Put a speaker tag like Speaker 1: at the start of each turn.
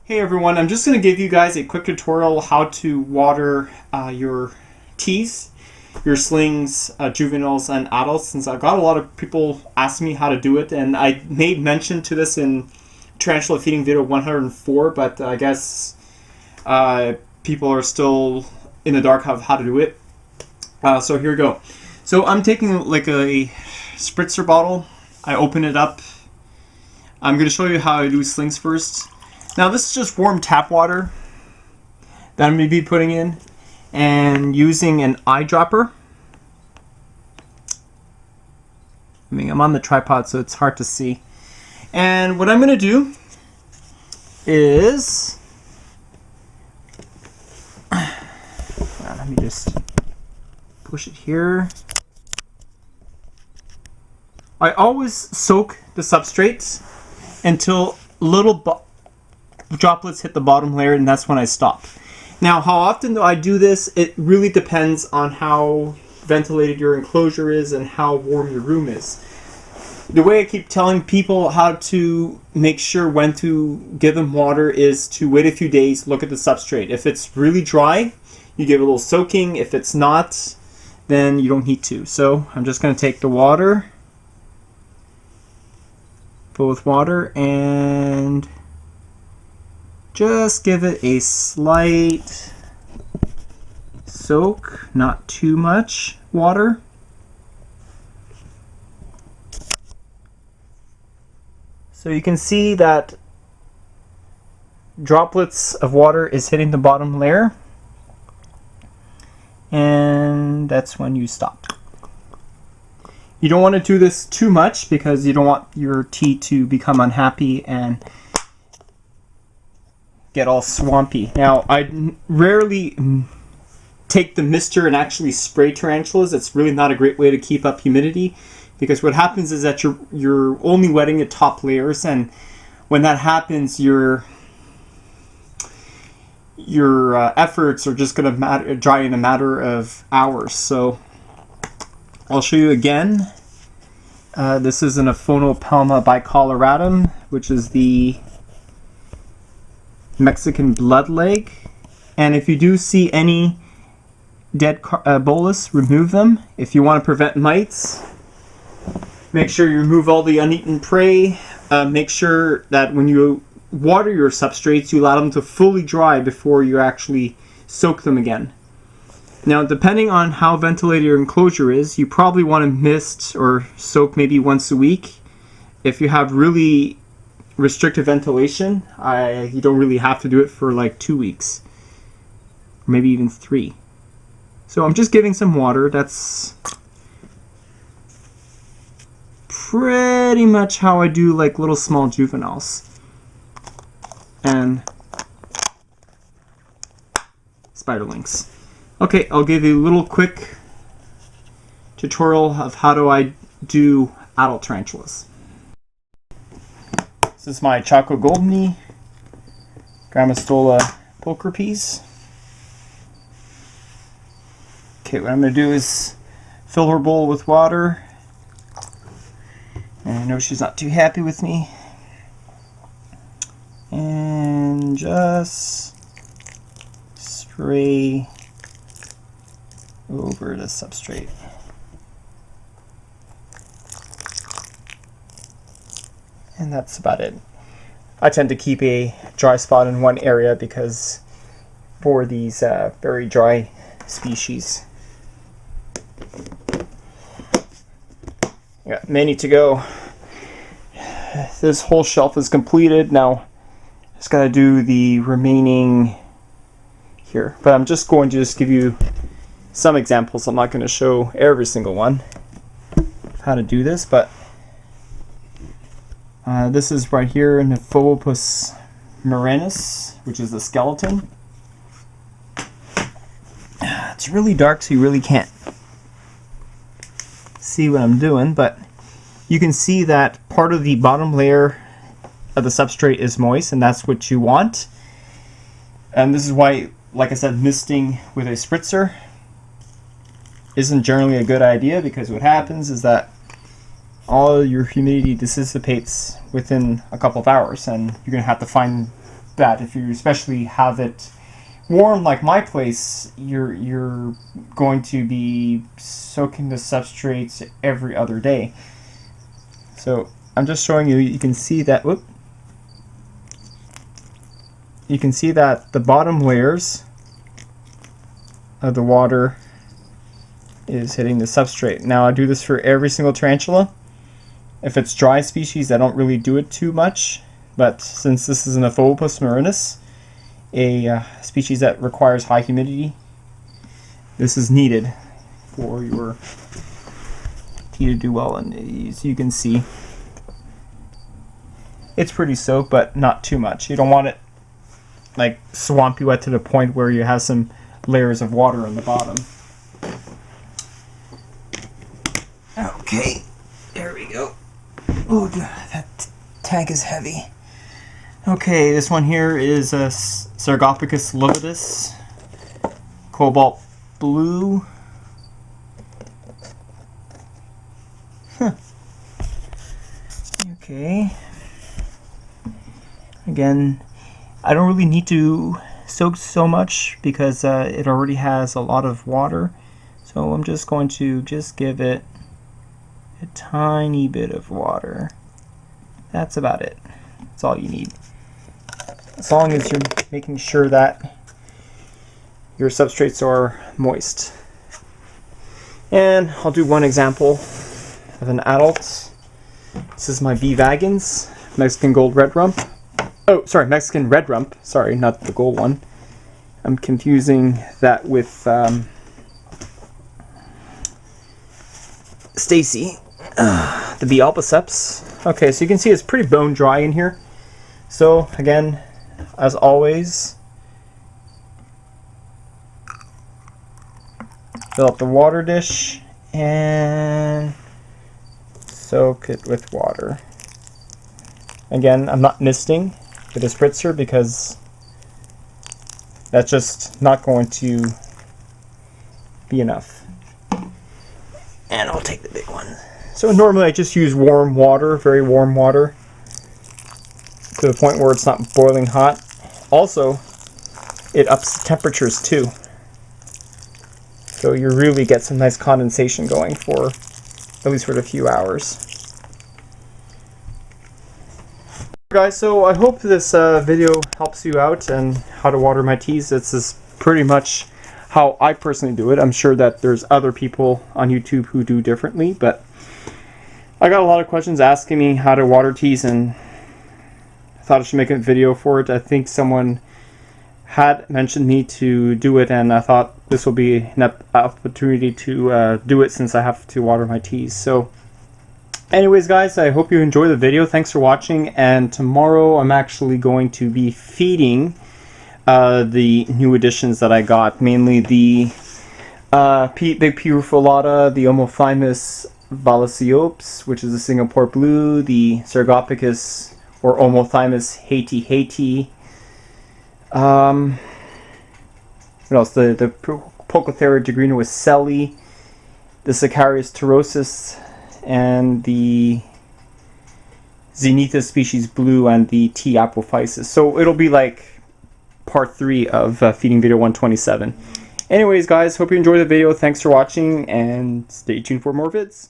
Speaker 1: Hey everyone, I'm just going to give you guys a quick tutorial how to water your teas, your slings, juveniles, and adults, since I got a lot of people asking me how to do it, and I made mention to this in tarantula feeding video 104, but I guess people are still in the dark of how to do it. So here we go. So I'm taking like a spritzer bottle, I open it up. I'm going to show you how I do slings first. Now this is just warm tap water that I'm going to be putting in and using an eyedropper. I mean, I'm on the tripod so it's hard to see. And what I'm going to do is, let me just push it here. I always soak the substrates until little droplets hit the bottom layer, and that's when I stop. Now, how often do I do this? It really depends on how ventilated your enclosure is and how warm your room is. The way I keep telling people how to make sure when to give them water is to wait a few days, look at the substrate. If it's really dry, you give it a little soaking. If it's not, then you don't need to. So I'm just going to take the water, fill with water, and just give it a slight soak, not too much water. So you can see that droplets of water is hitting the bottom layer, and that's when you stop. You don't want to do this too much because you don't want your tea to become unhappy and get all swampy. Now, I rarely take the mister and actually spray tarantulas. It's really not a great way to keep up humidity, because what happens is that you're only wetting the top layers, and when that happens, your efforts are just going to dry in a matter of hours. So I'll show you again. This is an Aphonopelma bicoloratum, which is the Mexican bloodleg, and if you do see any dead bolus, remove them. If you want to prevent mites, make sure you remove all the uneaten prey. Make sure that when you water your substrates, you allow them to fully dry before you actually soak them again. Now, depending on how ventilated your enclosure is, you probably want to mist or soak maybe once a week. If you have really restricted ventilation, you don't really have to do it for like 2 weeks, or maybe even 3. So I'm just giving some water. That's pretty much how I do like little small juveniles and spiderlings. Okay, I'll give you a little quick tutorial of how do I do adult tarantulas. This is my Chaco Goldeny Grammostola poker piece. Okay, what I'm going to do is fill her bowl with water. And I know she's not too happy with me. And just spray over the substrate. And that's about it. I tend to keep a dry spot in one area because for these very dry species. Got many to go. This whole shelf is completed. Now just gotta do the remaining here. But I'm just going to give you some examples. I'm not going to show every single one how to do this, but this is right here in the Phobopus murinus, which is the skeleton. It's really dark, so you really can't see what I'm doing, but you can see that part of the bottom layer of the substrate is moist, and that's what you want. And this is why, like I said, misting with a spritzer isn't generally a good idea, because what happens is that all your humidity dissipates within a couple of hours, and you're going to have to find bad. If you especially have it warm like my place, you're going to be soaking the substrates every other day. So I'm just showing you. You can see that. Whoop. You can see that the bottom layers of the water is hitting the substrate. Now I do this for every single tarantula. If it's dry species, I don't really do it too much, but since this is an Ephobos marinus, a species that requires high humidity, this is needed for your tea to do well. And as you can see, it's pretty soaked, but not too much. You don't want it like swampy wet to the point where you have some layers of water on the bottom. Okay, there we go. Oh, that tank is heavy. Okay, this one here is a Sarcophagus lividus, cobalt blue. Okay. Again, I don't really need to soak so much because it already has a lot of water. So I'm just going to give it a tiny bit of water. That's about it. That's all you need. As long as you're making sure that your substrates are moist. And I'll do one example of an adult. This is my B. vagans, Mexican gold red rump. Oh, sorry, Mexican red rump. Sorry, not the gold one. I'm confusing that with Stacy, the B. albiceps. Okay, so you can see it's pretty bone dry in here. So again, as always, fill up the water dish and soak it with water. Again, I'm not misting with a spritzer because that's just not going to be enough. And I'll take the big one. So normally I just use warm water, very warm water, to the point where it's not boiling hot. Also, it ups the temperatures too. So you really get some nice condensation going for at least for a few hours. Guys, so I hope this video helps you out and how to water my teas. This is pretty much how I personally do it. I'm sure that there's other people on YouTube who do differently, but I got a lot of questions asking me how to water teas, and I thought I should make a video for it. I think someone had mentioned me to do it, and I thought this will be an opportunity to do it since I have to water my teas. So anyways, guys, I hope you enjoy the video. Thanks for watching, and tomorrow I'm actually going to be feeding the new additions that I got, mainly the big purifilata, the Omothymus valaciops, which is a Singapore blue, the Sarcophagus or Omothymus haiti. What else? The Pocothera degrina with Selly, the Sicarius turosus, and the Zenithus species blue, and the T. apophysis. So it'll be like part 3 of feeding video 127. Anyways, guys, hope you enjoyed the video. Thanks for watching, and stay tuned for more vids.